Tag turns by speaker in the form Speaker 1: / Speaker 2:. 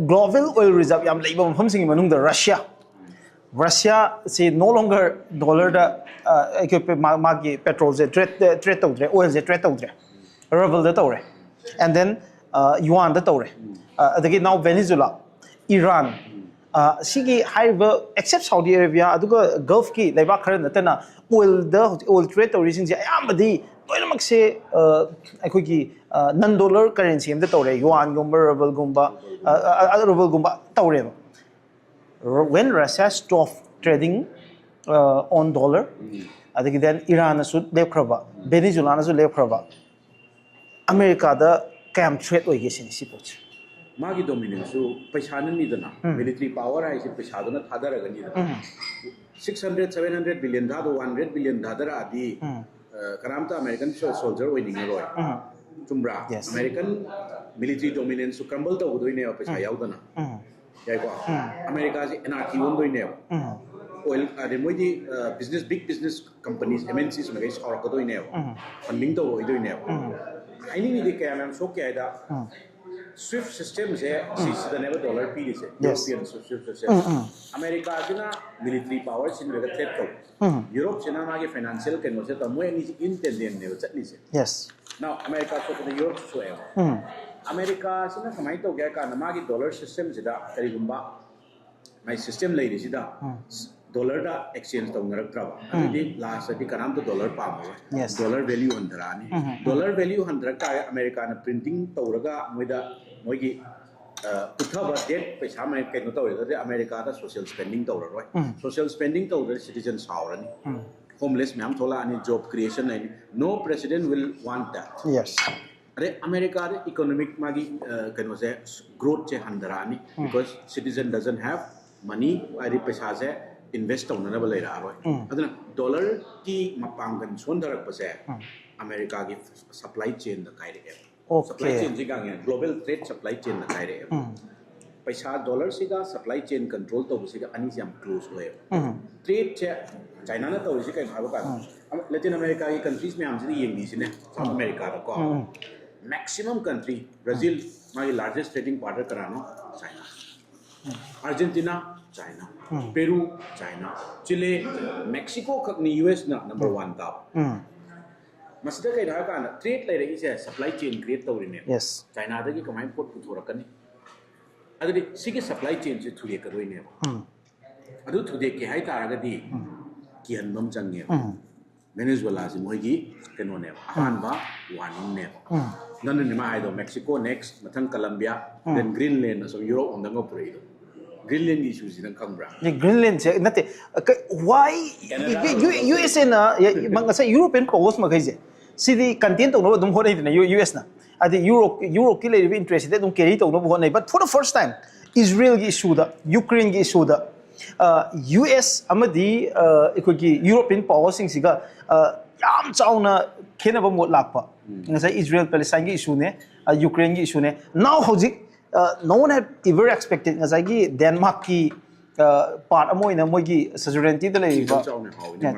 Speaker 1: global oil reserve yam leiba mafam singi manung da Russia say no longer dollar da magi petrol je trade tawdre oil je trade tawdre ruble da tawre and then yuan da tawre adagi now Venezuela Iran sigi high except Saudi Arabia aduga Gulf ki leiba khara natana oil trade tawri sing je ayamadi loinamak se aikogi non-dollar currency amda tawre yuan gumba ruble gumba tawre when Russia stopped trading on dollar then Iran should left kraba Venezuela should left kraba America the cam trade oige sin sipot
Speaker 2: magi dominance so paisa ni dana military power ai se paisa dana thadara gani 600 700 billion da 100 billion thadara adi karamta American soldier winning roi tumbra American military dominance crumble to doi ne paisa yaudana yai ko America is anarchy on doi ne oil ade moidi big business companies MNCs ma guys or ko doi ne funding to doi ne I need the camera so kya SWIFT system is the never dollar P is European SWIFT system. America is military powers in the threat. Europe is a financial conversion. The more is intended
Speaker 1: yes.
Speaker 2: Now America is the Europe so America is a command to get a dollar system. My system lady is dollar da exchange to ngarak traba adi last adi kanam to dollar pa
Speaker 1: yes
Speaker 2: dollar value handarani dollar value handrak ta America na printing tawraga moida moigi uthaba debt paisa mai keno tawre America da social spending tawra roi social spending tawre citizens saurani homeless myam thola ani job creation ani no president will want that
Speaker 1: yes
Speaker 2: America the economic magi keno se growth che handarani because citizen doesn't have money ari paisa se invest on another layer adana dollar ki mapangan sondarak pase America ki supply chain da kai re supply chain jiga global trade supply chain da kai re paisa dollar siga supply chain control to siga ani jam close hoye trade che China na to siga kai bha Latin America ki countries mein amji yeng ni sine South America da ko maximum country Brazil my largest trading partner karano China Argentina China, Peru, China, Chile, Mexico, US na number 1 top. Masida kay dhaka na trade lay is a supply chain create tawri ne.
Speaker 1: Yes.
Speaker 2: China da ki kamay port puthora kani. Adadi sige supply chain se thuye karoi ne. Adu thude ke hai taraga di kian nom change. Venezuela se moigi keno ne. Ahan ba warning ne. Nan ni ma ai do Mexico next, mathang Colombia, then Greenland so Europe on the puri. Greenland issues in Canberra.
Speaker 1: The Greenland, why USA na mga sa European powers magaze. Si the content no dum hone na US na. Adi Europe kile interested dum carry to no hone but for the first time Israel gi issue da Ukraine gi issue da US amadi ekogi European powers sing siga yam chauna khenaba mo lakpa. Nga sa Israel Palestine gi issue ne Ukraine gi issue ne now hojik no one had ever expected as I Denmark ki part amoy na moy gi sovereignty de